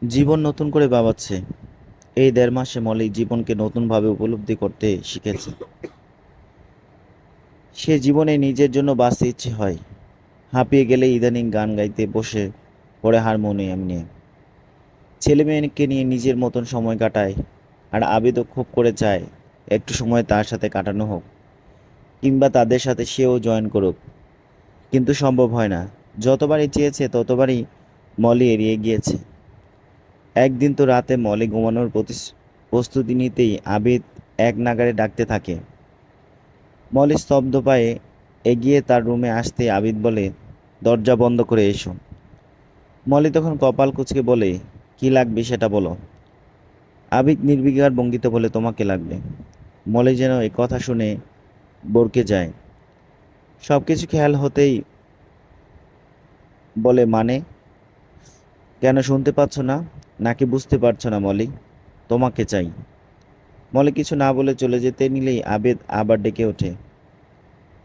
জীবন নতুন করে ভাবাচ্ছে। এই ১.৫ মাসে মলি জীবনকে নতুনভাবে উপলব্ধি করতে শিখেছে। সে জীবনে নিজের জন্য বাঁচতে ইচ্ছে হয়। হাঁপিয়ে গেলে ইদানিং গান গাইতে বসে পড়ে হারমোনিয়াম নিয়ে। ছেলেমেয়েকে নিয়ে নিজের মতন সময় কাটায়। আর আবেদও খুব করে চায় একটু সময় তার সাথে কাটানো হোক, কিংবা তাদের সাথে সেও জয়েন করুক। কিন্তু সম্ভব হয় না। যতবারই চেয়েছে ততবারই মলি এড়িয়ে গিয়েছে। একদিন তো রাতে মলি ঘুমানোর প্রস্তুতি নিতেই আবিদ এক নাগাড়ে ডাকতে থাকে। মলি স্তব্ধ পায়ে এগিয়ে তার রুমে আসতেই আবিদ বলে, দরজা বন্ধ করে এসো। মলি তখন কপাল কুঁচকে বলে, কি লাগবে সেটা বলো। আবিদ নির্বিকার ভঙ্গিতে বলে, তোমাকে লাগবে। মলি যেন এ কথা শুনে বরকে যায়। সব কিছু খেয়াল হতেই বলে, মানে? কেন শুনতে পাচ্ছ না? নাকি বুঝতে পারছো না মলি? তোমাকে চাই। মলি কিছু না বলে চলে যেতে নিলেই আবিদ আবার ডেকে ওঠে।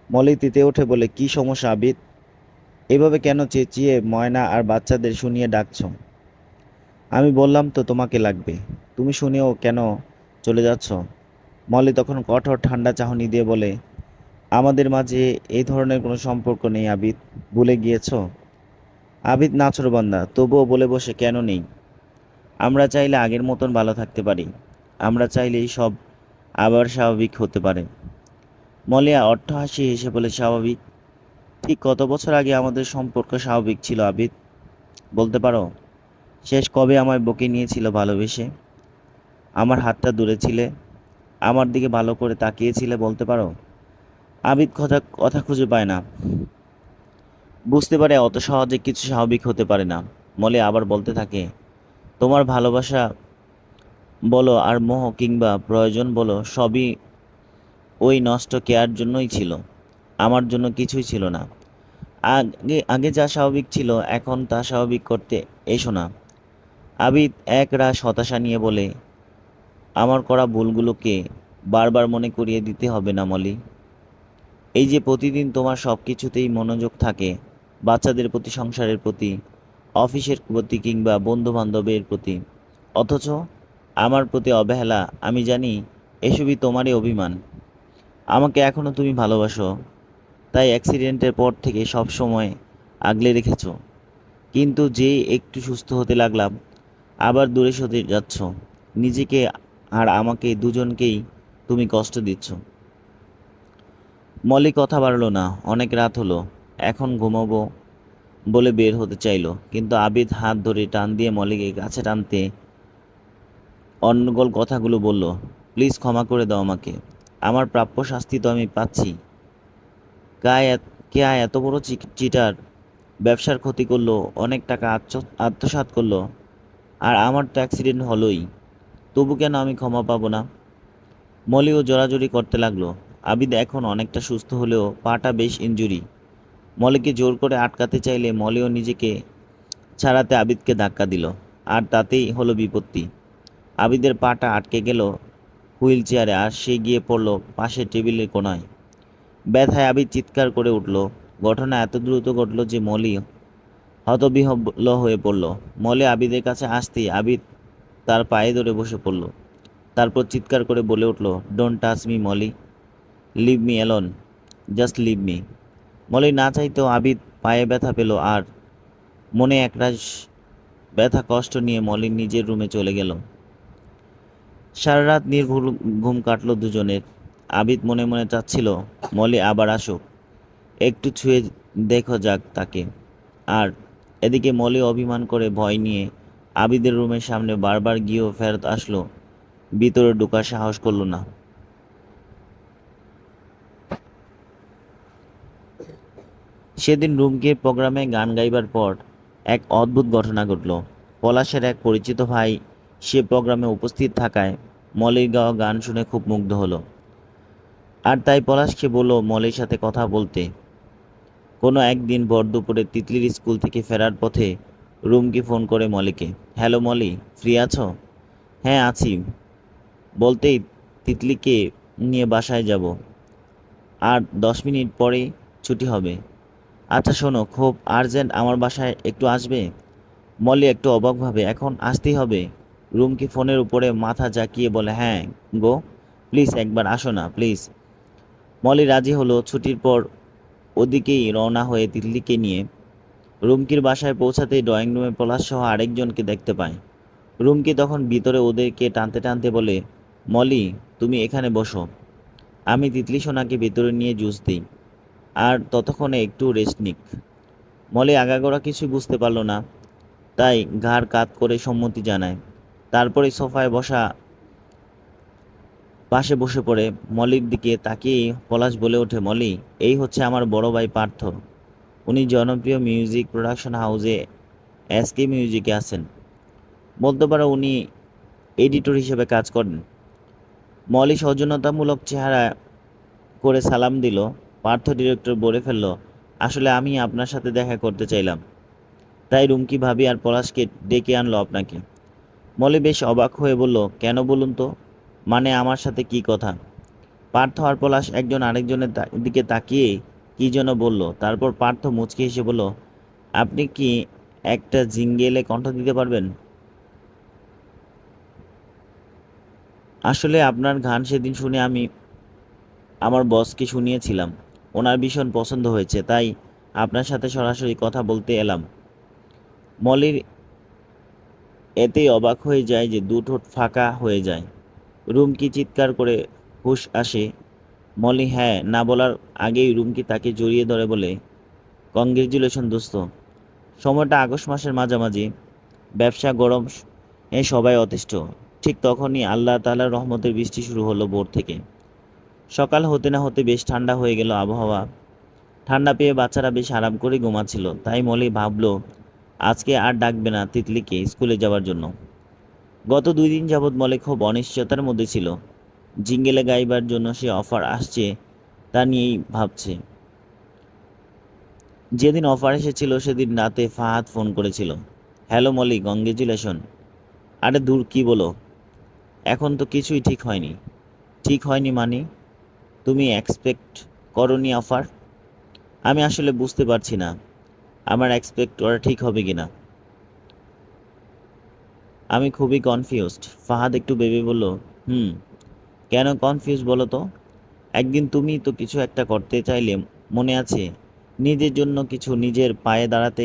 মলি তেতে ওঠে বলে, কি সমস্যা আবিদ? এভাবে কেন চেঁচিয়ে ময়না আর বাচ্চাদের শুনিয়ে ডাকছ? আমি বললাম তো তোমাকে লাগবে, তুমি শুনেও কেন চলে যাচ্ছ? মলি তখন কঠোর ঠান্ডা চাহনি দিয়ে বলে, আমাদের মাঝে এই ধরনের কোনো সম্পর্ক নেই আবিদ, ভুলে গিয়েছ? আবিদ নাছোড়বান্দা, তবুও বলে বসে, কেন নেই? আমরা চাইলে আগের মতন ভালো থাকতে পারি। আমরা চাইলেই সব আবার স্বাভাবিক হতে পারে। মলিয়া অট্টহাসি হেসে বলে, স্বাভাবিক? ঠিক কত বছর আগে আমাদের সম্পর্ক স্বাভাবিক ছিল আবিদ, বলতে পারো? শেষ কবে আমায় বকে নিয়েছিল ভালোবেসে? আমার হাতটা দূরে ছিলে, আমার দিকে ভালো করে তাকিয়েছিলে, বলতে পারো? আবিদ কথা কথা খুঁজে পায় না, বুঝতে পারে অত সহজে কিছু স্বাভাবিক হতে পারে না। মলে আবার বলতে থাকে, তোমার ভালোবাসা বলো আর মোহ কিংবা প্রয়োজন বলো, সবই ওই নষ্ট কেয়ার জন্যই ছিল, আমার জন্য কিছুই ছিল না। আগে আগে যা স্বাভাবিক ছিল এখন তা স্বাভাবিক করতে এসো না। আবিদ এক রাশ হতাশা নিয়ে বলে, আমার করা ভুলগুলোকে বারবার মনে করিয়ে দিতে হবে না মলি। এই যে প্রতিদিন তোমার সব কিছুতেই মনোযোগ থাকে, বাচ্চাদের প্রতি, সংসারের প্রতি, অফিসের প্রতি কিংবা বন্ধু বান্ধবের প্রতি, অথচ আমার প্রতি অবহেলা। আমি জানি এসবই তোমারই অভিমান। আমাকে এখনো তুমি ভালোবাসো, তাই অ্যাক্সিডেন্টের পর থেকে সব সময় আগলে রেখেছো। কিন্তু যেই একটু সুস্থ হতে লাগলাম, আবার দূরে সরে যাচ্ছ। নিজেকে আর আমাকে দুজনকেই তুমি কষ্ট দিচ্ছ। মলি কথা বাড়ল না। অনেক রাত হলো, এখন ঘুমাবো বলে বের হতে চাইলো, কিন্তু আবিদ হাত ধরে টান দিয়ে মলিকে কাছে টানতে অনর্গল কথাগুলো বলল, প্লিজ ক্ষমা করে দাও আমাকে। আমার প্রাপ্য শাস্তি তো আমি পাচ্ছি। কে এত বড় চিটার, ব্যবসার ক্ষতি করলো, অনেক টাকা আত্মসাৎ করলো, আর আমার তো অ্যাক্সিডেন্ট হলোই, তবু কেন আমি ক্ষমা পাবো না? মলিও জোরাজুরি করতে লাগলো। আবিদ এখন অনেকটা সুস্থ হলেও পাটা বেশ ইনজুরি। মলিকে জোর করে আটকাতে চাইলে মলিও নিজেকে ছাড়াতে আবিদকে ধাক্কা দিল, আর তাতেই হলো বিপত্তি। আবিদের পাটা আটকে গেল হুইল চেয়ারে, আর সে গিয়ে পড়ল পাশের টেবিলের কোনায়। ব্যথায় আবিদ চিৎকার করে উঠল। ঘটনা এত দ্রুত ঘটল যে মলি হতবিহ্বল হয়ে পড়ল। মলি আবিদের কাছে আসতেই আবিদ তার পায়ে ধরে বসে পড়ল। তারপর চিৎকার করে বলে উঠল, don't touch me Molly, leave me alone, just leave me. Molly না চাইতেও আবিদ পায়ে ব্যথা পেল, আর মনে একরাশ ব্যথা কষ্ট নিয়ে মলি নিজের রুমে চলে গেল। সারা রাত নির্ভুল ঘুম কাটল দুজনের। আবিদ মনে মনে চাচ্ছিল মলি আবার আসুক, একটু ছুঁয়ে দেখো যাক তাকে। আর এদিকে মলি অভিমান করে ভয় নিয়ে আবিদের রুমের সামনে বারবার গিয়েও ফেরত আসলো, ভিতরে ঢোকার সাহস করলো না। সেদিন রুমকির প্রোগ্রামে গান গাইবার পর এক অদ্ভুত ঘটনা ঘটল। পলাশের এক পরিচিত ভাই সে প্রোগ্রামে উপস্থিত থাকায় মলির গাওয়া গান শুনে খুব মুগ্ধ হলো, আর তাই পলাশকে বলল মলির সাথে কথা বলতে। কোনো একদিন ভর দুপুরে তিতলির স্কুল থেকে ফেরার পথে রুমকি ফোন করে মলিকে, হ্যালো মলি, ফ্রি আছো? হ্যাঁ আছি বলতেই তিতলিকে নিয়ে বাসায় যাব, আর 10 মিনিট পরেই ছুটি হবে। আচ্ছা শোনো, খুব আর্জেন্ট, আমার বাসায় একটু আসবে? মলি একটু অবাকভাবে, এখন আসতেই হবে? রুমকি ফোনের উপরে মাথা জাকিয়ে বলে, হ্যাঁ গো, প্লিজ একবার আসো না প্লিজ। মলি রাজি হলো। ছুটির পর ওদিকেই রওনা হয়ে তিতলিকে নিয়ে রুমকির বাসায় পৌঁছাতেই ড্রয়িং রুমে পলাশ সহ আরেকজনকে দেখতে পায়। রুমকি তখন ভিতরে ওদেরকে টানতে টানতে বলে, মলি তুমি এখানে বসো, আমি তিতলি সোনাকে ভেতরে নিয়ে জুস দিই, আর ততক্ষণে একটু রেস্ট নিক। মলি আগাগোড়া কিছুই বুঝতে পারল না, তাই ঘাড় কাত করে সম্মতি জানায়। তারপরে সোফায় বসা পাশে বসে পড়ে মলির দিকে তাকিয়ে পলাশ বলে ওঠে, মলি এই হচ্ছে আমার বড় ভাই পার্থ। উনি জনপ্রিয় মিউজিক প্রোডাকশন হাউসে এসকে মিউজিকে আছেন, বলতে পারো উনি এডিটর হিসেবে কাজ করেন। মলি সৌজন্যতামূলক চেহারা করে সালাম দিল। পার্থ ডিরেক্টর বলে ফেলল, আসলে আমি আপনার সাথে দেখা করতে চাইলাম, তাই রুমকি ভাবি আর পলাশকে ডেকে আনলো আপনাকে। মলি বেশ অবাক হয়ে বলল, কেন বলুন তো, মানে আমার সাথে কি কথা? পার্থ আর পলাশ একজন আরেকজনের দিকে তাকিয়ে কি যেন বলল। তারপর পার্থ মুচকি হেসে বলল, আপনি কি একটা জিঙ্গেলে কণ্ঠ দিতে পারবেন? আসলে আপনার গান সেদিন শুনে আমি আমার বসকে শুনিয়েছিলাম, ওনার ভীষণ পছন্দ হয়েছে, তাই আপনার সাথে সরাসরি কথা বলতে এলাম। মলির এতেই অবাক হয়ে যায় যে দু ঠোঁট ফাঁকা হয়ে যায়। রুমকি চিৎকার করে হুঁশ আসে। মলি হ্যাঁ না বলার আগেই রুমকি তাকে জড়িয়ে ধরে বলে, কংগ্রেচুলেশন দোস্ত। সময়টা আগস্ট মাসের মাঝামাঝি, ব্যবসা গরম, সবাই অতিষ্ঠ। ঠিক তখনই আল্লাহ তাআলার রহমতের বৃষ্টি শুরু হলো ভোর থেকে। সকাল হতে না হতে বেশ ঠান্ডা হয়ে গেল আবহাওয়া। ঠান্ডা পেয়ে বাচ্চারা বেশ আরাম করে ঘুমাচ্ছিল, তাই মলি ভাবলো আজকে আর ডাকবে না তিতলিকে স্কুলে যাওয়ার জন্য। গত 2 দিন যাবৎ মলি খুব অনিশ্চয়তার মধ্যে ছিল। জিঙ্গেলে গাইবার জন্য সে অফার আসছে তা নিয়েই ভাবছে। যেদিন অফার এসেছিল সেদিন রাতে ফাহাদ ফোন করেছিল, হ্যালো মলি কংগ্রেচুলেশন। আরে দূর কি বলো, এখন তো কিছুই ঠিক হয়নি। ঠিক হয়নি মানে? তুমি এক্সপেক্ট করনি অফার? আমি আসলে বুঝতে পারছি না আমার এক্সপেক্ট করা ঠিক হবে কিনা। আমি খুবই কনফিউজড। ফাহাদ একটু ভেবে বলল, হুম, কেন কনফিউজ বলো তো? একদিন তুমি তো কিছু একটা করতে চাইলে, মনে আছে? নিজের জন্য কিছু, নিজের পায়ে দাঁড়াতে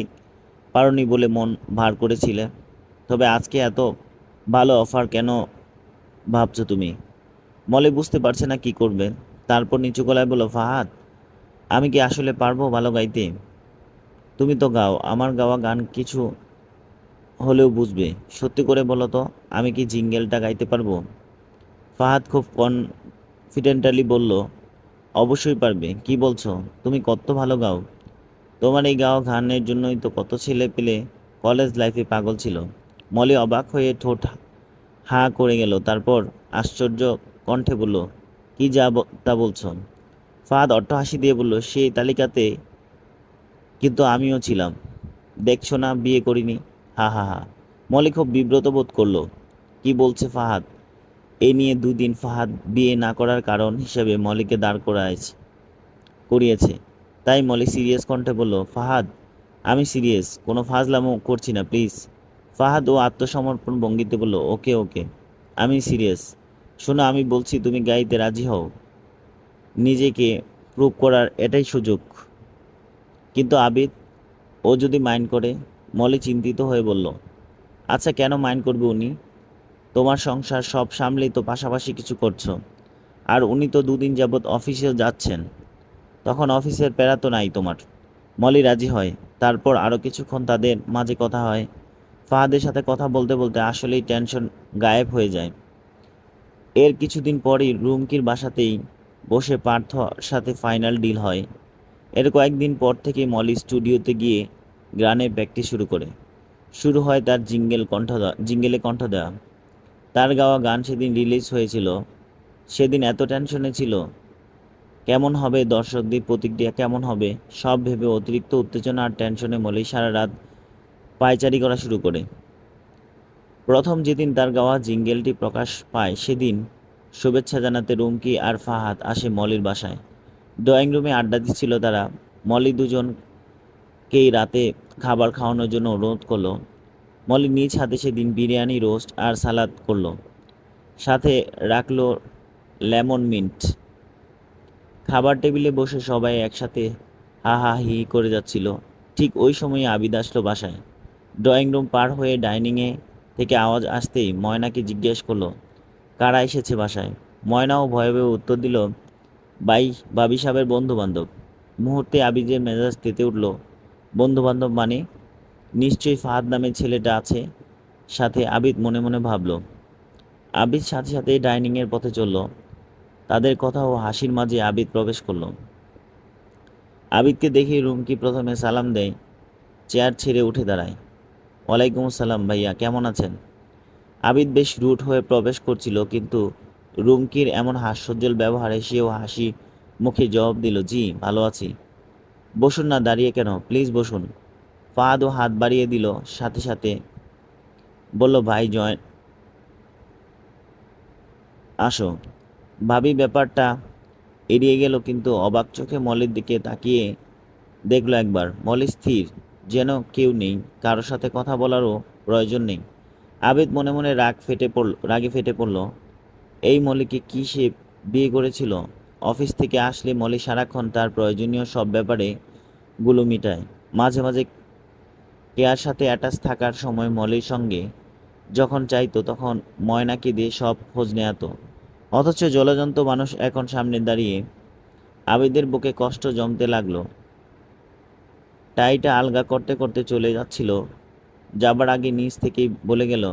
পারোনি বলে মন ভার করেছিলে। তবে আজকে এত ভালো অফার কেন ভাবছো তুমি? মলে বুঝতে পারছে না কি করবে। তারপর নিচু গলায় বলল, ফাহাদ আমি কি আসলে পারবো ভালো গাইতে? তুমি তো গাও, আমার গাওয়া গান কিছু হলেও বুঝবে। সত্যি করে বলো তো, আমি কি জিঙ্গেলটা গাইতে পারবো? ফাহাদ খুব কনফিডেন্টালি বলল, অবশ্যই পারবে। কি বলছো, তুমি কত ভালো গাও। তোমার এই গাওয়া গানের জন্যই তো কত ছেলে পেলে কলেজ লাইফে পাগল ছিল। মলি অবাক হয়ে ঠোঁট হাঁ করে গেল। তারপর আশ্চর্য কণ্ঠে বলল, কি যা তা বলছো? ফাহাদ অট্টহাসি দিয়ে বলল, সেই তালিকাতে কিন্তু আমিও ছিলাম। দেখছো না বিয়ে করিনি। হা হা হা। মলি খুব বিব্রত বোধ করলো। কি বলছে ফাহাদ? এই নিয়ে 2 দিন ফাহাদ বিয়ে না করার কারণ হিসেবে মলিকে দাঁড় করিয়েছে। তাই মলি সিরিয়াস কণ্ঠে বলল, ফাহাদ আমি সিরিয়াস, কোনো ফাজলামো করছি না প্লিজ। ফাহাদ ও আত্মসমর্পণ ভঙ্গিতে বলল, ওকে ওকে, আমি সিরিয়াস। শোনো আমি বলছি, তুমি গাইতে রাজি হও। নিজেকে প্রুভ করার এটাই সুযোগ। কিন্তু আবিদ, ও যদি মাইন্ড করে? মলি চিন্তিত হয়ে বলল, আচ্ছা কেন মাইন্ড করবে উনি? তোমার সংসার সব সামলেই তো পাশাপাশি কিছু করছো, আর উনি তো 2 দিন যাবৎ অফিসেও যাচ্ছেন, তখন অফিসের প্যারা তো নাই তোমার। মলি রাজি হয়। তারপর আরও কিছুক্ষণ তাদের মাঝে কথা হয়। ফাহাদের সাথে কথা বলতে বলতে আসলেই টেনশন গায়েব হয়ে যায়। এর কিছুদিন পরই রুমকির বাসাতেই বসে পার্থ সাথে ফাইনাল ডিল হয়। এর কয়েকদিন পর থেকে মলি স্টুডিওতে গিয়ে গানে প্র্যাকটিস শুরু করে। শুরু হয় তার জিঙ্গেলে কণ্ঠ দেওয়া। তার গাওয়া গান সেদিন রিলিজ হয়েছিল। সেদিন এত টেনশনে ছিল, কেমন হবে, দর্শকদের প্রতিক্রিয়া কেমন হবে, সব ভেবে অতিরিক্ত উত্তেজনা আর টেনশনে মলি সারা রাত পায়চারি করা শুরু করে। প্রথম যেদিন তার গাওয়া জিঙ্গেলটি প্রকাশ পায় সেদিন শুভেচ্ছা জানাতে রুমকি আর ফাহাদ আসে মলির বাসায়। ড্রয়িং রুমে আড্ডা দিচ্ছিল তারা। মলি দুজনকেই রাতে খাবার খাওয়ানোর জন্য অনুরোধ করলো। মলি নিজ হাতে সেদিন বিরিয়ানি, রোস্ট আর সালাদ করলো, সাথে রাখলো লেমন মিন্ট। খাবার টেবিলে বসে সবাই একসাথে হা হা হি হি করে যাচ্ছিল। ঠিক ওই সময় আবিদ আসলো বাসায়। ড্রয়িং রুম পার হয়ে ডাইনিংয়ে থেকে আওয়াজ আসতেই ময়নাকে জিজ্ঞেস করলো কারা এসেছে বাসায়। ময়নাও ভয়ে ভয়ে উত্তর দিল, ভাবি সাহেবের বন্ধু বান্ধব। মুহূর্তে আবিদের মেজাজ তেতে উঠল। বন্ধু বান্ধব মানে নিশ্চয়ই ফাহাদ নামের ছেলেটা আছে সাথে। আবিদ মনে মনে ভাবল। আবিদ সাথে সাথে ডাইনিংয়ের পথে চলল। তাদের কথা ও হাসির মাঝে আবিদ প্রবেশ করল। আবিদকে দেখে রুমকি প্রথমে সালাম দেয়, চেয়ার ছেড়ে উঠে দাঁড়ায়। ওয়ালাইকুম আসসালাম ভাইয়া, কেমন আছেন? আবিদ বেশ রুট হয়ে প্রবেশ করছিল, কিন্তু রুমকির এমন হাস্যোজ্জ্বল ব্যবহারে সেও হাসি মুখে জবাব দিল, জি ভালো আছি। বসুন না, দাঁড়িয়ে কেন, প্লিজ বসুন। ফাহাদও হাত বাড়িয়ে দিল, সাথে সাথে বলল, ভাই জয়েন, আসো। ভাবি ব্যাপারটা এড়িয়ে গেল, কিন্তু অবাক চোখে মলির দিকে তাকিয়ে দেখলো একবার। মলি স্থির, যেন কেউ নেই, কারোর সাথে কথা বলারও প্রয়োজন নেই। আবিদ মনে মনে রাগে ফেটে পড়ল। এই মলিকে কি সে বিয়ে করেছিল? অফিস থেকে আসলে মলি সারাক্ষণ তার প্রয়োজনীয় সব ব্যাপারে গুলো মিটায়। মাঝে মাঝে কেয়ার সাথে অ্যাটাচ থাকার সময় মলির সঙ্গে যখন চাইতো তখন ময়নাকে দিয়ে সব খোঁজ নেয়াতো। অথচ জলজন্ত মানুষ এখন সামনে দাঁড়িয়ে। আবিদের বুকে কষ্ট জমতে লাগলো। টাইটা আলগা করতে করতে চলে যাচ্ছিল, যাবার আগে নিচ থেকেই বলে গেল,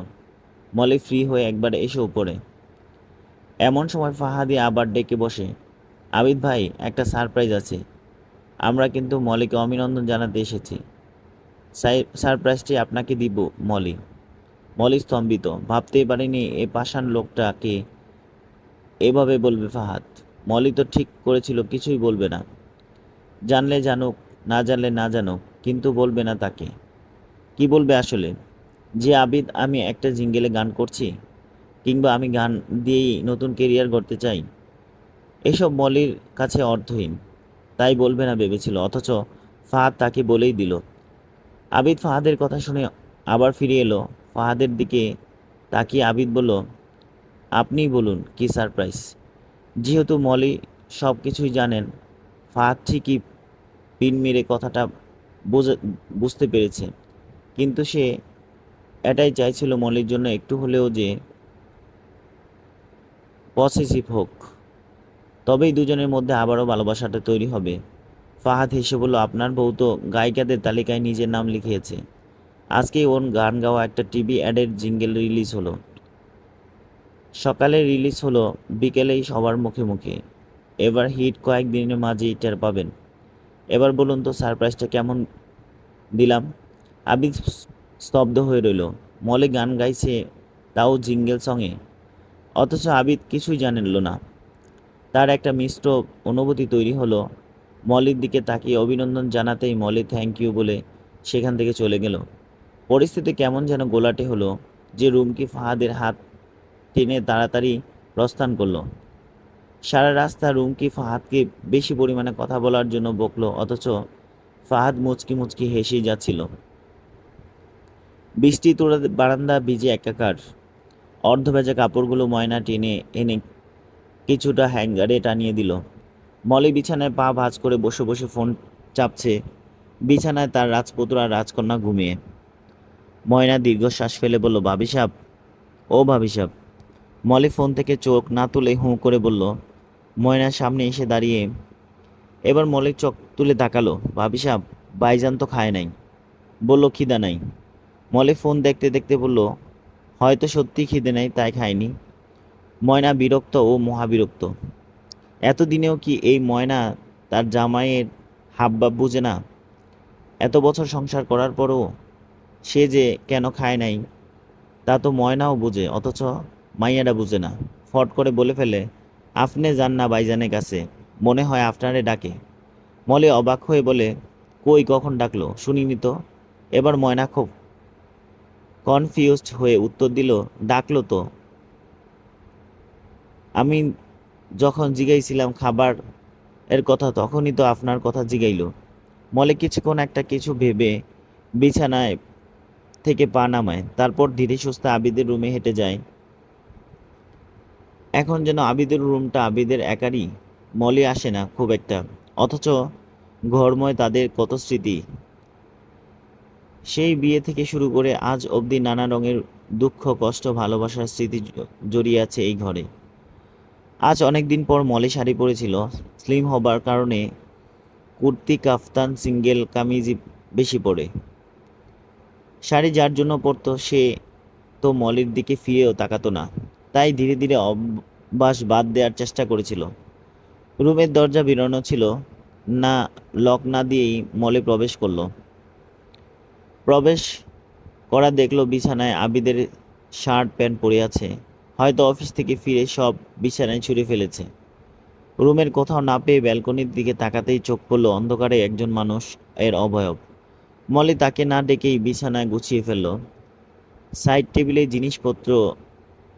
মলি ফ্রি হয়ে একবার এসে উপরে। এমন সময় ফাহাদি আবার ডেকে বসে, আবিদ ভাই, একটা সারপ্রাইজ আছে। আমরা কিন্তু মলিকে অভিনন্দন জানাতে এসেছি। সারপ্রাইজটি আপনাকে দিব। মলি মলি স্তম্ভিত, ভাবতেই পারেনি এ পাষাণ লোকটাকে এভাবে বলবে ফাহাদ। মলি তো ঠিক করেছিল কিছুই বলবে না, জানলে জানুক, না জানলে না জানুক, কিন্তু বলবে না তাকে। কি বলবে আসলে? যে আবিদ, আমি একটা জিঙ্গেলে গান করছি, কিংবা আমি গান দিয়েই নতুন কেরিয়ার গড়তে চাই। এসব মলির কাছে অর্থহীন, তাই বলবে না ভেবেছিল, অথচ ফাহাদ তাকে বলেই দিল। আবিদ ফাহাদের কথা শুনে আবার ফিরে এলো ফাহাদের দিকে তাকিয়ে। আবিদ বলল, আপনিই বলুন কি সারপ্রাইজ। যেহেতু মলি সব কিছুই জানেন, ফাহাদ ঠিকই পিন মেরে কথাটা বুঝতে পেরেছে, কিন্তু সে এটাই চাইছিল মলির জন্য একটু হলেও যে পসেসিভ হোক, তবেই দুজনের মধ্যে আবারও ভালোবাসাটা তৈরি হবে। ফাহাদ হেসে বলল, আপনার বউ তো গায়িকাদের তালিকায় নিজের নাম লিখিয়েছে। আজকেই ওর গান গাওয়া একটা টিভি অ্যাডের জিঙ্গেল রিলিজ হলো। সকালে রিলিজ হলো, বিকেলেই সবার মুখে মুখে। এবার হিট কয়েকদিনের মাঝেই টের পাবেন। এবার বলুন তো সারপ্রাইজটা কেমন দিলাম? আবিদ স্তব্ধ হয়ে রইল। মলে গান গাইছে, তাও জিঙ্গেল সঙে। অথচ আবিদ কিছুই জানল না। তার একটা মিশ্র অনুভূতি তৈরি হলো। মলির দিকে তাকিয়ে অভিনন্দন জানাতেই মলি থ্যাংক ইউ বলে সেখান থেকে চলে গেল। পরিস্থিতি কেমন যেন গোলাটে হলো। যে রুমকি ফাহাদের হাত টেনে তাড়াতাড়ি প্রস্থান করলো। সারা রাস্তা রুমকি ফাহাদকে বেশি পরিমাণে কথা বলার জন্য বকলো, অথচ ফাহাদ মুচকি মুচকি হেসেই যাচ্ছিল। বৃষ্টি তোড়া বারান্দা ভিজে একাকার। অর্ধভেজা কাপড়গুলো ময়না টেনে এনে কিছুটা হ্যাঙ্গারে টানিয়ে দিল। মলি বিছানায় পা ভাঁজ করে বসে বসে ফোন চাপছে। বিছানায় তার রাজপুত্র আর রাজকন্যা ঘুমিয়ে। ময়না দীর্ঘশ্বাস ফেলে বলল, ভাবি সাব, ও ভাবি সাব। মলি ফোন থেকে চোখ না তুলে হুঁ করে বলল। ময়নার সামনে এসে দাঁড়িয়ে এবার মলির চোখ তুলে তাকালো। ভাবি সাব, বাইজান তো খায় নাই, বলল খিদা নাই। মলি ফোন দেখতে দেখতে বলল, হয়তো সত্যি খিদে নেই, তাই খায়নি। ময়না বিরক্ত ও মহাবিরক্ত। এতদিনেও কি এই ময়না তার জামাইয়ের হাবভাব বুঝে না? এত বছর সংসার করার পরও সে যে কেন খায় নাই তা তো ময়নাও বুঝে, অথচ মাইয়াটা বুঝে না। ফট করে বলে ফেলে, আপনি যান না বাইজানের কাছে, মনে হয় আপনারে ডাকে। মলি অবাক হয়ে বলে, কই, কখন ডাকলো, শুনিনি তো। এবার ময়না খুব কনফিউজড হয়ে উত্তর দিল, ডাকলো তো। আমি যখন জিগাইছিলাম খাবার এর কথা, তখনই তো আপনার কথা জিগাইল। মলে কিছুক্ষণ একটা কিছু ভেবে বিছানায় থেকে পা নামায়, তারপর ধীরে সুস্থে আবিদের রুমে হেঁটে যায়। এখন যেন আবিদের রুমটা আবিদের একারই। মলি আসে না খুব একটা, অথচ ঘরময় তাদের কত স্মৃতি। সেই বিয়ে থেকে শুরু করে আজ অবধি নানা রঙের দুঃখ, কষ্ট, ভালোবাসার স্মৃতি জড়িয়ে আছে এই ঘরে। আজ অনেক দিন পর মলি শাড়ি পরেছিল। স্লিম হবার কারণে কুর্তি, কাফতান, সিঙ্গেল কামিজই বেশি পরে। শাড়ি যার জন্য পরতো সে তো মলির দিকে ফিরেও তাকাতো না, তাই ধীরে ধীরে অভ্যাস বাদ দেওয়ার চেষ্টা করেছিল। রুমের দরজা বেরোনো ছিল না, লক না দিয়েই মলে প্রবেশ করলো। প্রবেশ করা দেখলো বিছানায় আবিদের শার্ট প্যান্ট পরে আছে। হয়তো অফিস থেকে ফিরে সব বিছানায় ছুঁড়ে ফেলেছে। রুমের কোথাও না পেয়ে ব্যালকনির দিকে তাকাতেই চোখ পড়ল অন্ধকারে একজন মানুষ এর অবয়ব। মলি তাকে না ডেকেই বিছানায় গুছিয়ে ফেলল। সাইড টেবিলে জিনিসপত্র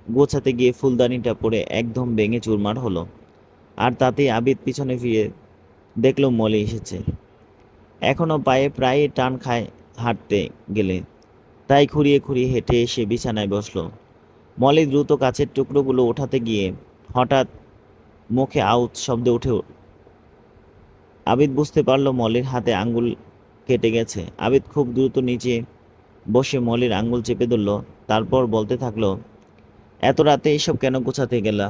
গোছাতে গিয়ে ফুলদানিটা পড়ে একদম ভেঙে চুরমার হলো। আর তাতেই আবিদ পিছনে ফিরে দেখলো মলি এসেছে। এখনো পায়ে প্রায় টান খায় হাঁটতে গেলে, তাই খুঁড়িয়ে খুঁড়িয়ে হেঁটে এসে বিছানায় বসলো। মলি দ্রুত কাচের টুকরোগুলো ওঠাতে গিয়ে হঠাৎ মুখে আউচ শব্দ উঠে। আবিদ বুঝতে পারলো মলির হাতে আঙ্গুল কেটে গেছে। আবিদ খুব দ্রুত নিচে বসে মলির আঙ্গুল চেপে ধরল, তারপর বলতে থাকলো, এত রাতে এসব কেন গোছাতে গেলা?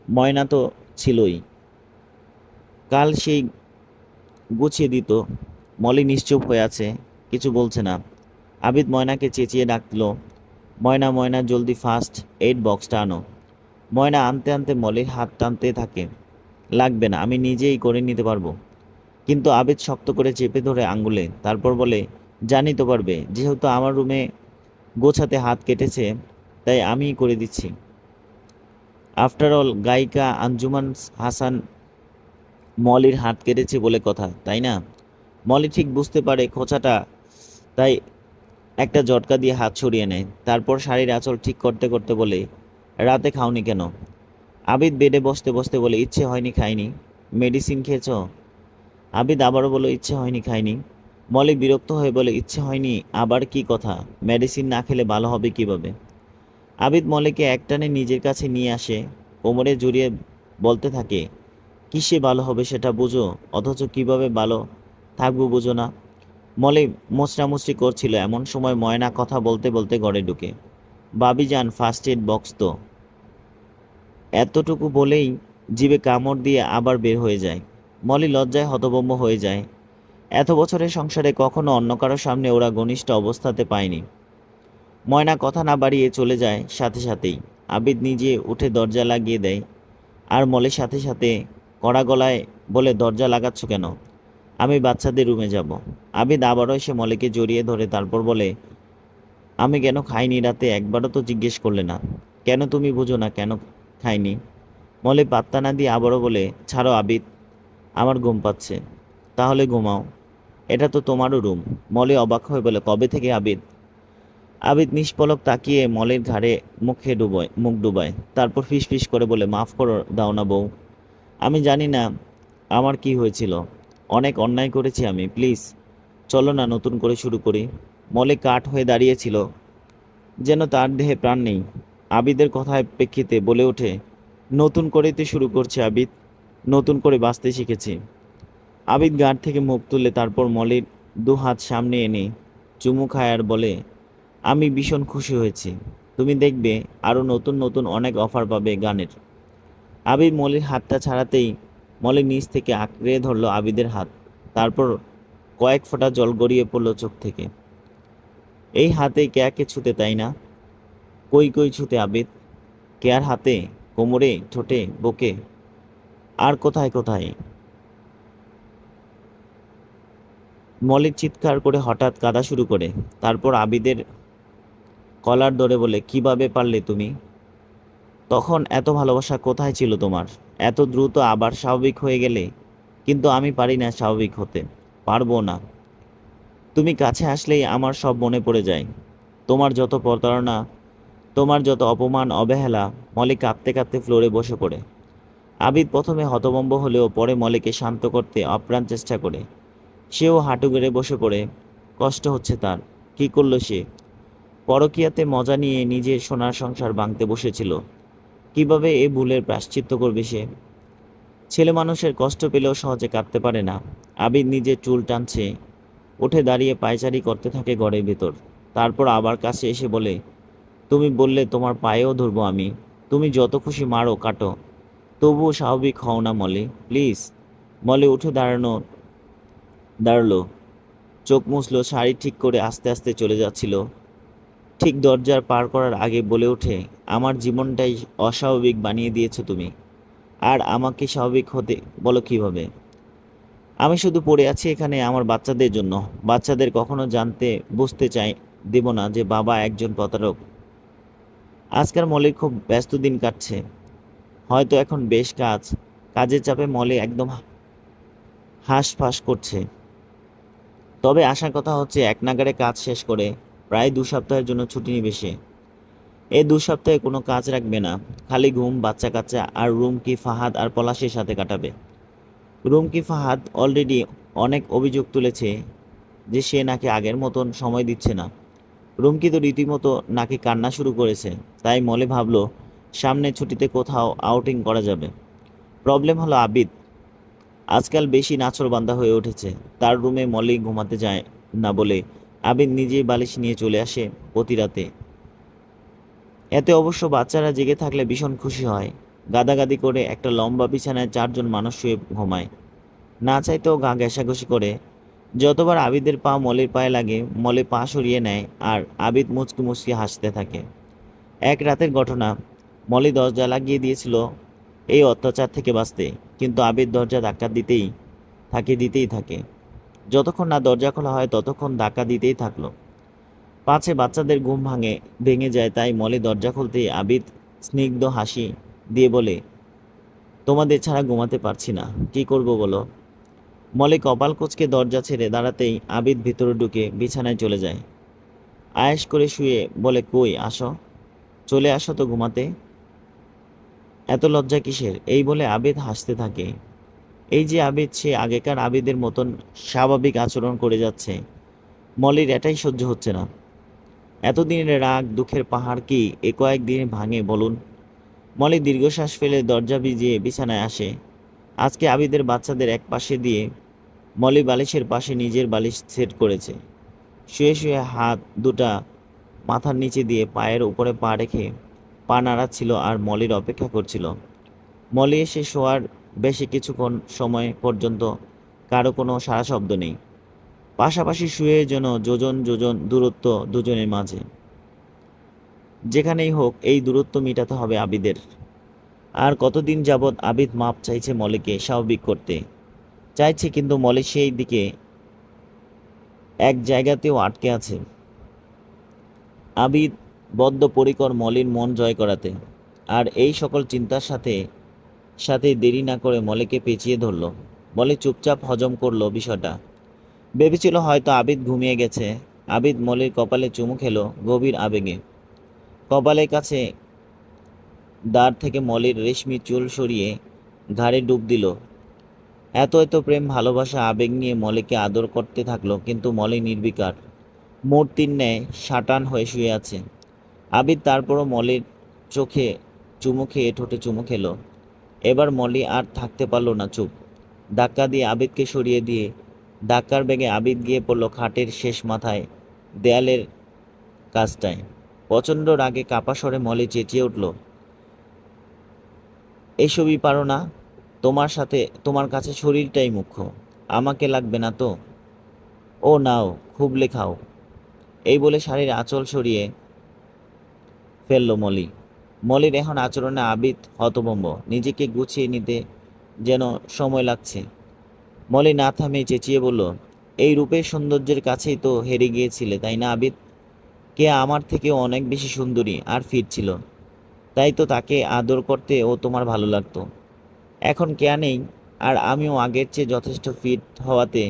ময়না তো ছিলই, কাল সেই গুছিয়ে দিত। মলি নিশ্চুপ হয়ে আছে, কিছু বলছে না। আবিদ ময়নাকে চেঁচিয়ে ডাকলো, ময়না ময়না, জলদি ফার্স্ট এইড বক্সটা আনো। ময়না আনতে আনতে মলির হাত টানতে থাকে, লাগবে না, আমি নিজেই করে নিতে পারবো। কিন্তু আবিদ শক্ত করে চেপে ধরে আঙ্গুলে, তারপর বলে, জানি তো পারবে, যেহেতু আমার রুমে গোছাতে হাত কেটেছে তাই আমিই করে দিচ্ছি। আফটার অল গায়িকা আঞ্জুমান হাসান মলির হাত কেটেছে বলে কথা, তাই না? মলি ঠিক বুঝতে পারে খোঁচাটা, তাই একটা ঝটকা দিয়ে হাত সরিয়ে নেয়। তারপর শাড়ির আঁচল ঠিক করতে করতে বলে, রাতে খাওনি কেন? আবিদ বেডে বসতে বসতে বলে, ইচ্ছে হয়নি, খাইনি। মেডিসিন খেয়েছো? আবিদ আবারও বলল, ইচ্ছে হয়নি, খাইনি। মলি বিরক্ত হয়ে বলে, ইচ্ছে হয়নি আবার কি কথা? মেডিসিন না খেলে ভালো হবে কিভাবে? আবিদ মলিকে একটানে নিজের কাছে নিয়ে আসে, কোমরে জড়িয়ে বলতে থাকে, কিসে ভালো হবে সেটা বুঝো, অথচ কিভাবে ভালো থাকবো বুঝো না। মলি মোচড়ামুচড়ি করছিল, এমন সময় ময়না কথা বলতে বলতে ঘরে ঢুকে। ভাবিজান, ফার্স্ট এড বক্স তো। এতটুকু বলেই জিভে কামড় দিয়ে আবার বের হয়ে যায়। মলি লজ্জায় হতভম্ব হয়ে যায়। এত বছরের সংসারে কখনো অন্য কারো সামনে ওরা ঘনিষ্ঠ অবস্থাতে পায়নি। ময়না কথা না বাড়িয়ে চলে যায় সাথে সাথেই। আবিদ নিজে উঠে দরজা লাগিয়ে দেয়, আর মলির সাথে সাথে কড়া গলায় বলে, দরজা লাগাচ্ছ কেন? আমি বাচ্চাদের রুমে যাব। আবিদ আবারও এসে মলিকে জড়িয়ে ধরে তারপর বলে, আমি কেন খাইনি রাতে একবারও তো জিজ্ঞেস করলে না। কেন তুমি বুঝো না কেন খাইনি? মলি পাত্তা না দিয়ে আবারও বলে, ছাড়ো আবিদ, আমার ঘুম পাচ্ছে। তাহলে ঘুমাও, এটা তো তোমারও রুম। মলি অবাক হয়ে বলে, কবে থেকে আবিদ? আবিদ নিষ্পলক তাকিয়ে মলের ঘাড়ে মুখ ডুবায়, তারপর ফিস ফিস করে বলে, মাফ করো দাও না বউ। আমি জানি না আমার কি হয়েছিল, অনেক অন্যায় করেছি আমি, প্লিজ চলো না নতুন করে শুরু করি। মলে কাঠ হয়ে দাঁড়িয়েছিল, যেন তার দেহে প্রাণ নেই। আবিদের কথায় প্রেক্ষিতে বলে ওঠে, নতুন করেই তো শুরু করছে আবিদ, নতুন করে বাঁচতে শিখেছি। আবিদ গাড় থেকে মুখ তুলে তারপর মলির দু হাত সামনে এনে চুমু খায় আর বলে, আমি ভীষণ খুশি হয়েছি। তুমি দেখবে আরও নতুন নতুন অনেক অফার পাবে গানের। আবিদ মলির হাতটা ছাড়াতেই মলি নিচ থেকে আঁকড়ে ধরল আবিদের হাত। তারপর কয়েক ফোঁটা জল গড়িয়ে পড়ল চোখ থেকে। এই হাতে কেয়াকে ছুতে, তাই না? কই কই ছুতে আবিদ? কেয়ার হাতে, কোমরে, ঠোঁটে, বুকে, আর কোথায় কোথায়? মলির চিৎকার করে হঠাৎ কাঁদা শুরু করে। তারপর আবিদের কলার ধরে বলে, কিভাবে পারলে তুমি? তখন এত ভালোবাসা কোথায় ছিল তোমার? এত দ্রুত আবার স্বাভাবিক হয়ে গেলে। কিন্তু আমি পারি না স্বাভাবিক হতে, পারবো না। তুমি কাছে আসলেই আমার সব মনে পড়ে যায়। তোমার যত প্রতারণা, তোমার যত অপমান, অবহেলা। মলি কাঁদতে কাঁদতে ফ্লোরে বসে পড়ে। আবিদ প্রথমে হতভম্ব হলেও পরে মলিকে শান্ত করতে আপ্রাণ চেষ্টা করে। সেও হাঁটু গেড়ে বসে পড়ে। কষ্ট হচ্ছে তার। কি করলো সে? পরকীয়াতে মজা নিয়ে নিজের সোনার সংসার ভাঙতে বসেছিল। কিভাবে এ ভুলের প্রায়শ্চিত্ত করবে সে? ছেলে মানুষের কষ্ট পেলেও সহজে কাঁদতে পারে না। আবিদ নিজের চুল টানছে, উঠে দাঁড়িয়ে পায়চারি করতে থাকে ঘরের ভেতর। তারপর আবার কাছে এসে বলে, তুমি বললে তোমার পায়েও ধরবো আমি। তুমি যত খুশি মারো কাটো, তবুও স্বাভাবিক হও না মলি, প্লিজ। মলি উঠে দাঁড়ালো, চোখ মুছলো, শাড়ি ঠিক করে আস্তে আস্তে চলে যাচ্ছিল। ঠিক দরজার পার করার আগে বলে ওঠে, আমার জীবনটাই অস্বাভাবিক বানিয়ে দিয়েছো তুমি। আর আমাকে স্বাভাবিক হতে বলো কিভাবে? আমি শুধু পড়ে আছি এখানে আমার বাচ্চাদের জন্য। বাচ্চাদের কখনো জানতে বুঝতে চাই দেব না যে বাবা একজন প্রতারক। আজকাল মলির খুব ব্যস্ত দিন কাটছে। হয়তো এখন বেশ কাজের চাপে মলি একদম হাঁসফাঁস করছে। তবে আসার কথা হচ্ছে এক নাগাড়ে কাজ শেষ করে প্রায় 2 সপ্তাহের জন্য ছুটি নিবে সে। এই 2 সপ্তাহে কোনো কাজ রাখবে না, খালি ঘুম, বাচ্চা কাচ্চা আর রুমকি, ফাহাদ আর পলাশের সাথে কাটাবে। রুমকি ফাহাদ অলরেডি অনেক অভিযোগ তুলেছে যে সে নাকি আগের মতন সময় দিচ্ছে না। রুমকি তো রীতিমতো নাকি কান্না শুরু করেছে। তাই মলে ভাবলো সামনের ছুটিতে কোথাও আউটিং করা যাবে। প্রবলেম হলো আবিদ আজকাল বেশি নাছোড়বান্দা হয়ে উঠেছে। তার রুমে মলি ঘুমাতে যায় না বলে আবিদ নিজেই বালিশ নিয়ে চলে আসে প্রতি রাতে। এতে অবশ্য বাচ্চারা জেগে থাকলে ভীষণ খুশি হয়। গাদাগাদি করে একটা লম্বা বিছানায় 4জন মানুষ শুয়ে ঘুমায়। না চাইতেও গা ঘেঁষাঘষি করে। যতবার আবিদের পা মলির পায়ে লাগে, মলি পা সরিয়ে নেয় আর আবিদ মুচকি মুচকি হাসতে থাকে। এক রাতের ঘটনা, মলি দরজা লাগিয়ে দিয়েছিল এই অত্যাচার থেকে বাঁচতে, কিন্তু আবিদ দরজা ধাক্কা দিতেই থাকে। যতক্ষণ না দরজা খোলা হয় ততক্ষণ ধাক্কা দিতেই থাকলো। পাছে বাচ্চাদের ঘুম ভেঙে যায়, তাই মলি দরজা খুলতেই আবিদ স্নিগ্ধ হাসি দিয়ে বলে, তোমাদের ছাড়া ঘুমাতে পারছি না, কি করব বলো? মলি কপাল কুঁচকে দরজা ছেড়ে দাঁড়াতেই আবিদ ভিতরে ঢুকে বিছানায় চলে যায়। আয়েশ করে শুয়ে বলে, কই আসো, চলে আসো তো ঘুমাতে, এত লজ্জা কিসের? এই বলে আবিদ হাসতে থাকে। এই যে আবিদ, সে আগেকার আবিদের মতন স্বাভাবিক আচরণ করে যাচ্ছে। মলির এটাই সহ্য হচ্ছে না। এতদিনের রাগ দুঃখের পাহাড় কি এ কয়েকদিনে ভাঙে বলুন? মলি দীর্ঘশ্বাস ফেলে দরজা ভিজিয়ে বিছানায় আসে। আজকে আবিদের বাচ্চাদের এক পাশে দিয়ে মলি বালিশের পাশে নিজের বালিশ সেট করেছে। শুয়ে শুয়ে হাত দুটা মাথার নিচে দিয়ে পায়ের উপরে পা রেখে পা নাড়াচ্ছিল আর মলির অপেক্ষা করছিল। মলি এসে শোয়ার বেশি কিছুক্ষণ সময় পর্যন্ত কারো কোনো সাড়া শব্দ নেই। পাশাপাশি শুয়ে যেন যোজন যোজন দূরত্ব দুজনের মাঝে। যেখানেই হোক এই দূরত্ব মেটাতে হবে আবিদের। আর কতদিন যাবৎ আবিদ মাপ চাইছে মলিকে স্বাভাবিক করতে চাইছে, কিন্তু মলি সেই দিকে এক জায়গাতেও আটকে আছে। আবিদ বদ্ধপরিকর মলির মন জয় করাতে। আর এই সকল চিন্তার সাথে দেরি না করে মলিকে পেঁচিয়ে ধরল। মলি চুপচাপ হজম করলো বিষয়টা। ভেবেছিল হয়তো আবিদ ঘুমিয়ে গেছে। আবিদ মলির কপালে চুমু খেলো গভীর আবেগে। কপালের কাছে দাঁড় থেকে মলির রেশমি চুল সরিয়ে ঘাড়ে ডুব দিল। এত এত প্রেম, ভালোবাসা, আবেগ নিয়ে মলিকে আদর করতে থাকলো, কিন্তু মলি নির্বিকার, মূর্তির ন্যায় সাটান হয়ে শুয়ে আছে। আবিদ তারপরও মলির চোখে চুমু খেয়ে ঠোঁটে চুমু খেলো। এবার মলি আর থাকতে পারলো না চুপ। ধাক্কা দিয়ে আবিদকে সরিয়ে দিয়ে ধাক্কার বেগে আবিদ গিয়ে পড়ল খাটের শেষ মাথায় দেয়ালের কাজটায়। প্রচণ্ড রাগে কাপা স্বরে মলি চেঁচিয়ে উঠল, এসবই পারো না? তোমার কাছে শরীরটাই মুখ্য, আমাকে লাগবে না তো? ও নাও, খুব লেখাও। এই বলে শাড়ির আঁচল সরিয়ে ফেলল মলি। মলির এখন আচরণে আবিদ হতভম্ব। নিজেকে গুছিয়ে নিতে যেন সময় লাগছে। মলি না থামিয়ে চেঁচিয়ে বলল, এই রূপের সৌন্দর্যের কাছেই তো হেরে গিয়েছিলে, তাই না আবিদ? কে আমার থেকেও অনেক বেশি সুন্দরী আর ফিট ছিল, তাই তো তাকে আদর করতে ও তোমার ভালো লাগতো। এখন কেয়া নেই, আর আমিও আগের চেয়ে যথেষ্ট ফিট হওয়াতে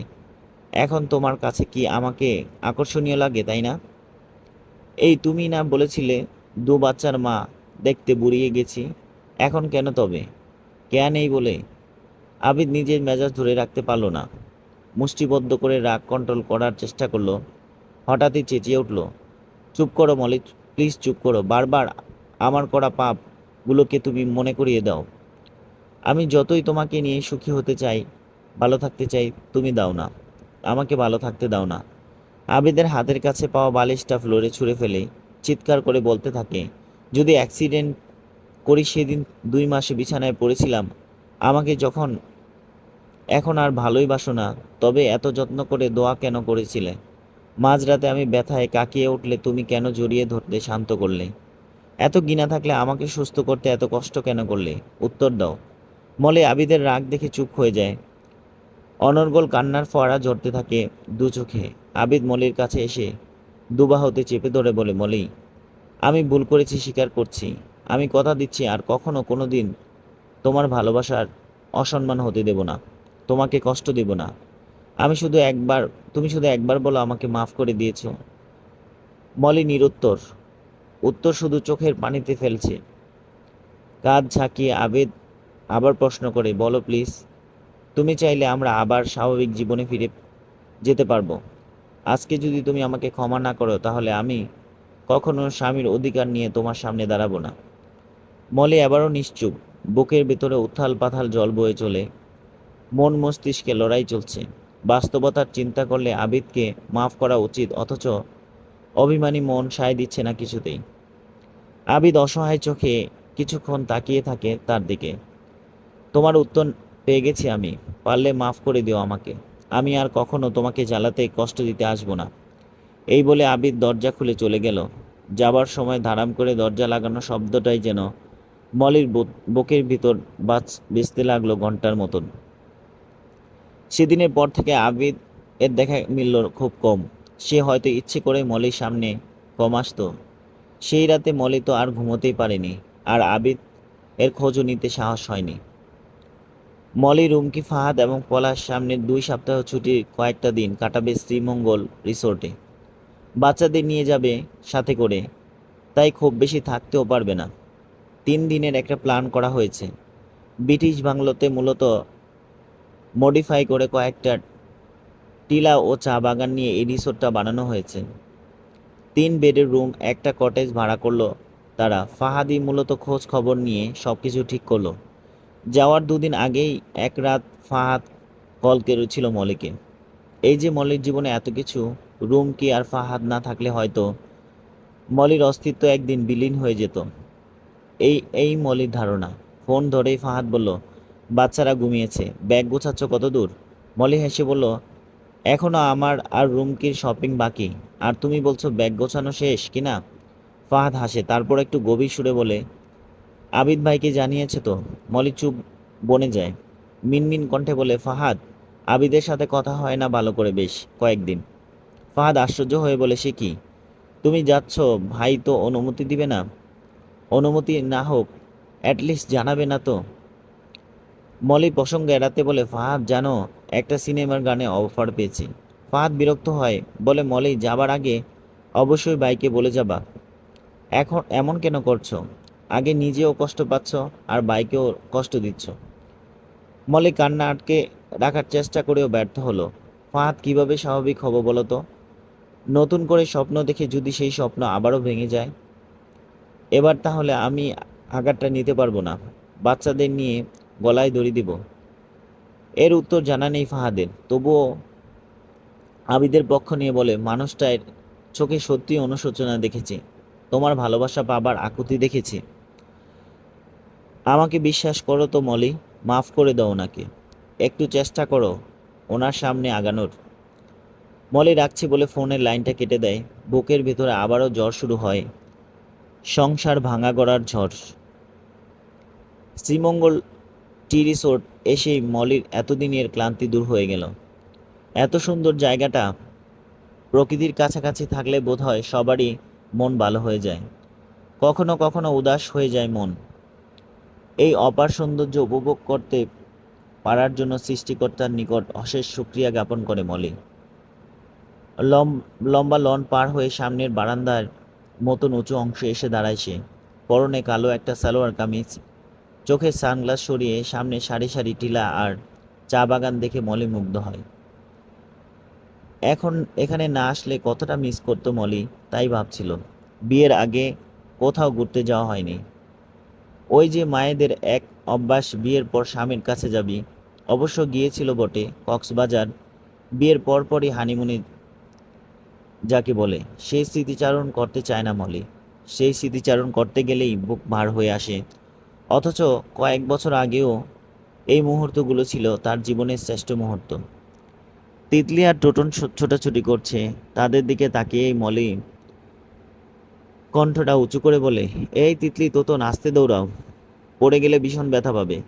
এখন তোমার কাছে কি আমাকে আকর্ষণীয় লাগে, তাই না? এই তুমি না বলেছিলে 2 বাচ্চার মা, দেখতে বুড়িয়ে গেছি, এখন কেন তবে? কেয়া নেই বলে? আবিদ নিজের মেজাজ ধরে রাখতে পারল না। মুষ্টিবদ্ধ করে রাগ কন্ট্রোল করার চেষ্টা করলো। হঠাৎই চেঁচিয়ে উঠল, চুপ করো মলি, প্লিজ চুপ করো। বারবার আমার করা পাপগুলোকে তুমি মনে করিয়ে দাও। আমি যতই তোমাকে নিয়ে সুখী হতে চাই, ভালো থাকতে চাই, তুমি দাও না, আমাকে ভালো থাকতে দাও না। আবিদের হাতের কাছে পাওয়া বালিশটা ফ্লোরে ছুঁড়ে ফেলে চিৎকার করে বলতে থাকে, যদি অ্যাক্সিডেন্ট করি সেদিন 2 মাসে বিছানায় পড়েছিলাম, আমাকে যখন এখন আর ভালোই বাসো না, তবে এত যত্ন করে দোয়া কেন করেছিলে? মাঝরাতে আমি ব্যথায় কাকিয়ে উঠলে তুমি কেন জড়িয়ে ধরতে শান্ত করলে? এত ঘৃণা থাকলে আমাকে সুস্থ করতে এত কষ্ট কেন করলে? উত্তর দাও। মলে আবিদের রাগ দেখে চুপ হয়ে যায়। অনর্গল কান্নার ফোয়ারা ঝরতে থাকে দু চোখে। আবিদ মলির কাছে এসে দুবাহুতে চেপে ধরে বলে, মলি, আমি ভুল করেছি, স্বীকার করছি। আমি কথা দিচ্ছি আর কখনো কোনো দিন তোমার ভালোবাসার অসম্মান হতে দেব না, তোমাকে কষ্ট দেব না। তুমি শুধু একবার বলো আমাকে মাফ করে দিয়েছো। মলি নিরুত্তর। উত্তর শুধু চোখের পানিতে ফেলছে। কাঁধ ঝাঁকিয়ে আবেদ আবার প্রশ্ন করে, বলো প্লিজ। তুমি চাইলে আমরা আবার স্বাভাবিক জীবনে ফিরে যেতে পারবো। আজকে যদি তুমি আমাকে ক্ষমা না করো, তাহলে আমি কখনো স্বামীর অধিকার নিয়ে তোমার সামনে দাঁড়াবো না। মলি এবারও নিশ্চুপ। বুকের ভেতরে উথাল পাথাল জল বয়ে চলে। মন মস্তিষ্কে লড়াই চলছে। বাস্তবতার চিন্তা করলে আবিদকে মাফ করা উচিত, অথচ অভিমানী মন সায় দিচ্ছে না কিছুতেই। আবিদ অসহায় চোখে কিছুক্ষণ তাকিয়ে থাকে তার দিকে। তোমার উত্তর পেয়ে গেছি আমি। পারলে মাফ করে দিও আমাকে। আমি আর কখনো তোমাকে জ্বালাতে কষ্ট দিতে আসবো না। এই বলে আবিদ দরজা খুলে চলে গেল। যাবার সময় ধারাম করে দরজা লাগানো শব্দটাই যেন মলির বুকের ভিতর বেজতে লাগলো ঘন্টার মতন। সেদিনের পর থেকে আবিদ এর দেখা মিলল খুব কম। সে হয়তো ইচ্ছে করে মলির সামনে কম আসতো। সেই রাতে মলি তো আর ঘুমোতেই পারেনি, আর আবিদ এর খোঁজও নিতে সাহস হয়নি। মলি, রুমকি, ফাহাদ এবং পলাশ সামনের 2 সপ্তাহ ছুটির কয়েকটা দিন কাটাবে শ্রীমঙ্গল রিসোর্টে। বাচ্চাদের নিয়ে যাবে সাথে করে, তাই খুব বেশি থাকতেও পারবে না। 3 দিনের একটা প্ল্যান করা হয়েছে। ব্রিটিশ বাংলোতে মূলত মডিফাই করে কয়েকটা টিলা ও চা বাগান নিয়ে এই রিসোর্টটা বানানো হয়েছে। 3 বেডের রুম, একটা কটেজ ভাড়া করলো তারা। ফাহাদি মূলত খোঁজ খবর নিয়ে সব কিছু ঠিক করলো। যাওয়ার 2 দিন আগেই এক রাত ফাহাদ কল করেছিল মলিকে। এই যে মলির জীবনে এত কিছু, রুমকি আর ফাহাদ না থাকলে হয়তো মলির অস্তিত্ব একদিন বিলীন হয়ে যেত। এই এই মলির ধারণা। ফোন ধরেই ফাহাদ বলল, বাচ্চারা ঘুমিয়েছে, ব্যাগ গোছাচ্ছ কত দূর? মলি হেসে বলল, এখনো আমার আর রুমকির শপিং বাকি, আর তুমি বলছো ব্যাগ গোছানো শেষ কিনা? ফাহাদ হাসে, তারপর একটু গভীর সুরে বলে, আবিদ ভাইকে জানিয়েছে তো? মলি চুপ বনে যায়। মিনমিন কণ্ঠে বলে, ফাহাদ, আবিদের সাথে কথা হয় না ভালো করে বেশ কয়েকদিন। ফাহাদ আশ্চর্য হয়ে বলে, সে কি? তুমি যাচ্ছ, ভাই তো অনুমতি দিবে না? অনুমতি না হোক, অ্যাটলিস্ট জানাবে না তো? মলি প্রসঙ্গ এড়াতে বলে, ফাহাদ জানো, একটা সিনেমার গানে অফার পেয়েছি। ফাহাদ বিরক্ত হয়, বলে, মলি যাবার আগে অবশ্যই ভাইকে বলে যাবা। এখন এমন কেন করছো? আগে নিজেও কষ্ট পাচ্ছ আর ভাইকেও কষ্ট দিচ্ছ। মলি কান্না আটকে রাখার চেষ্টা করেও ব্যর্থ হলো। ফাহাদ কিভাবে স্বাভাবিক হব বলো তো? নতুন করে স্বপ্ন দেখে যদি সেই স্বপ্ন আবারও ভেঙে যায়? এবার তাহলে আমি আঘাতটা নিতে পারবো না, বাচ্চাদের নিয়ে গলায় দড়ি দিব। এর উত্তর জানা নেই ফাহাদের। তবুও আবিদের পক্ষ নিয়ে বলে, মানুষটার চোখে সত্যি অনুশোচনা দেখেছি, তোমার ভালোবাসা পাবার আকুতি দেখেছি। আমাকে বিশ্বাস করো তো মলি, মাফ করে দাও ওনাকে। একটু চেষ্টা করো ওনার সামনে আগানোর। মলি রাখছি বলে ফোনের লাইনটা কেটে দেয়। বুকের ভেতরে আবারও জ্বর শুরু হয়, সংসার ভাঙা গড়ার ঝড়। শ্রীমঙ্গল টি রিসোর্ট এসেই মলির এতদিনের ক্লান্তি দূর হয়ে গেল। এত সুন্দর জায়গাটা, প্রকৃতির কাছাকাছি থাকলে বোধহয় সবারই মন ভালো হয়ে যায়। কখনো কখনো উদাস হয়ে যায় মন। এই অপার সৌন্দর্য উপভোগ করতে পারার জন্য সৃষ্টিকর্তার নিকট অশেষ শুকরিয়া জ্ঞাপন করে মলি। লম্বা লন পার হয়ে সামনের বারান্দার মতন উঁচু অংশে এসে দাঁড়ায় সে। পরনে কালো একটা সালোয়ার কামিজ। চোখের সানগ্লাস সরিয়ে সামনে সারি সারি টিলা আর চা বাগান দেখে মলি মুগ্ধ হয়। এখন এখানে না আসলে কতটা মিস করতো মলি, তাই ভাবছিল। বিয়ের আগে কোথাও ঘুরতে যাওয়া হয়নি। ওই যে মায়েদের এক অভ্যাস, বিয়ের পর স্বামীর কাছে যাবি। অবশ্য গিয়েছিল বটে কক্সবাজার, বিয়ের পরপরই হানিমুনে যাকে বলে। সেই স্মৃতিচারণ করতে চায় না মলি। সেই স্মৃতিচারণ করতে গেলেই বুক ভার হয়ে আসে। অথচ কয়েক বছর আগেও এই মুহূর্তগুলো ছিল তার জীবনের শ্রেষ্ঠ মুহূর্ত। তিতলি আর টোটন ছোটাছুটি করছে, তাদের দিকে তাকিয়েই মলি কণ্ঠটা উঁচু করে বলে, এই তিতলি, তোতন, আস্তে দৌড়াও, পড়ে গেলে ভীষণ ব্যথা পাবে।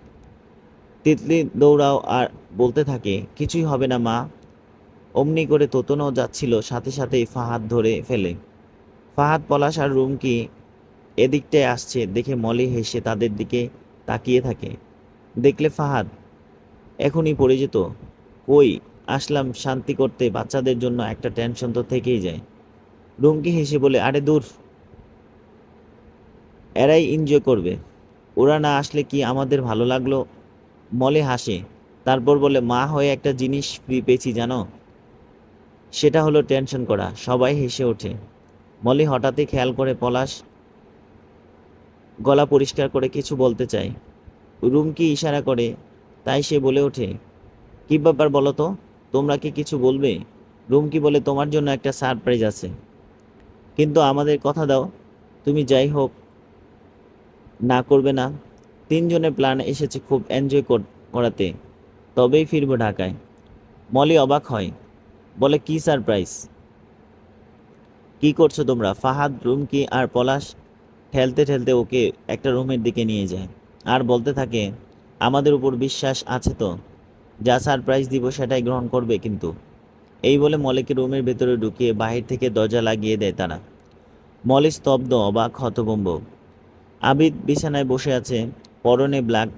তিতলি দৌড়াও আর বলতে থাকে, কিছুই হবে না মা। অমনি করে তোতনও যাচ্ছিল, সাথে সাথেই ফাহাদ ধরে ফেলে। ফাহাদ, পলাশ আর রুমকি এদিকটায় আসছে দেখে মলি হেসে তাদের দিকে তাকিয়ে থাকে। দেখলে ফাহাদ এখনই পড়ে যেত। কই, আসলাম শান্তি করতে, বাচ্চাদের জন্য একটা টেনশন তো থেকেই যায়। রুমকি হেসে বলে, আরে দূর, এরাই এনজয় করবে, ওরা না আসলে কি আমাদের ভালো লাগলো। মলে হাসে, তারপর বলে, মা হয়ে একটা জিনিস ফ্রি পেয়েছি জানো, সেটা হলো টেনশন করা। সবাই হেসে ওঠে। মলি হঠাৎই খেয়াল করে পলাশ গলা পরিষ্কার করে কিছু বলতে চায়। রুমকি ইশারা করে, তাই সে বলে ওঠে, কি ব্যাপার বলো তো, তোমরা কি কিছু বলবে? রুমকি বলে, তোমার জন্য একটা সারপ্রাইজ আছে, কিন্তু আমাদের কথা দাও, তুমি যাই হোক না করবে না। তিনজনের প্ল্যান এসেছে খুব এনজয় করাতে, তবেই ফিরবো ঢাকায়। মলি অবাক হয়, বলে, কি সারপ্রাইজ? কি করছো তোমরা? ফাহাদ, রুমকি আর পলাশ ঠেলতে ঠেলতে ওকে একটা রুমের দিকে নিয়ে যায় আর বলতে থাকে, আমাদের উপর বিশ্বাস আছে তো, যা সারপ্রাইজ দিব সেটাই গ্রহণ করবে কিন্তু। এই বলে মলিকে রুমের ভেতরে ঢুকিয়ে বাহির থেকে দরজা লাগিয়ে দেয় তারা। মলি স্তব্ধ, অবাক, হতভম্ব। আবিদ বিছানায় বসে আছে, পরনে ব্ল্যাক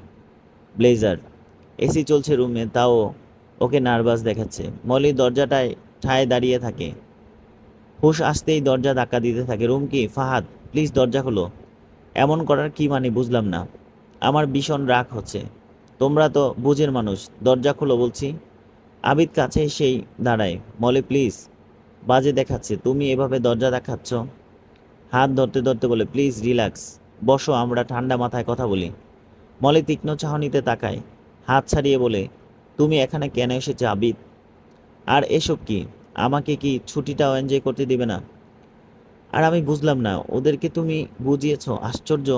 ব্লেজার। এসি চলছে রুমে, তাও ওকে নার্ভাস দেখাচ্ছে। মলি দরজাটায় ঠায় দাঁড়িয়ে থাকে। হুশ আসতেই দরজা ধাক্কা দিতে থাকে। রুমকি, ফাহাদ, প্লিজ দরজা খোলো। এমন করার কি মানে বুঝলাম না। আমার ভীষণ রাগ হচ্ছে। তোমরা তো বুঝের মানুষ, দরজা খোলো বলছি। আবিদ কাছে এসেই দাঁড়ায়। মলি, প্লিজ, বাজে দেখাচ্ছে, তুমি এভাবে দরজা দেখাচ্ছ। হাত ধরতে ধরতে বলে, প্লিজ রিল্যাক্স, বসো, আমরা ঠান্ডা মাথায় কথা বলি। মলি তীক্ষ্ণ চাহনিতে তাকায়, হাত ছাড়িয়ে বলে, তুমি এখানে কেন এসেছো আবিদ? আর এসব কি? আমাকে কি ছুটিটাও এনজয় করতে দিবে না? আর আমি বুঝলাম না, ওদেরকে তুমি বুঝিয়েছো, আশ্চর্য।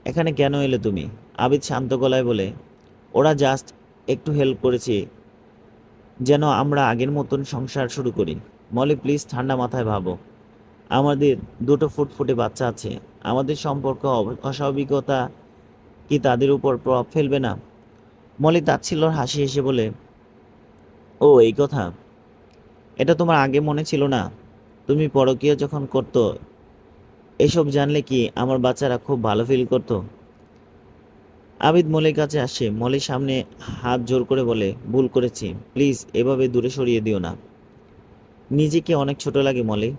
এখানে কেন এলে তুমি? আবিদ শান্ত গলায় বলে, ওরা জাস্ট একটু হেল্প করেছে, যেন আমরা আগের মতন সংসার শুরু করি। মলি, প্লিজ ঠান্ডা মাথায় ভাবো, আমাদের দুটো ফুটফুটে বাচ্চা আছে। আমাদের সম্পর্ক অস্বাভাবিকতা কি তাদের উপর প্রভাব ফেলবে না? মলি তাচ্ছিল্যর হাসি হেসে বলে, ও এই কথা, এটা তোমার আগে মনে ছিল না? তুমি পরকীয়া যখন করতো, এসব জানলে কি আমার বাচ্চারা খুব ভালো ফিল করতো? আবিদ মলির কাছে আসে, মলির সামনে হাত জোর করে বলে, ভুল করেছি, প্লিজ এভাবে দূরে সরিয়ে দিও না। নিজেকে অনেক ছোট লাগে মলি।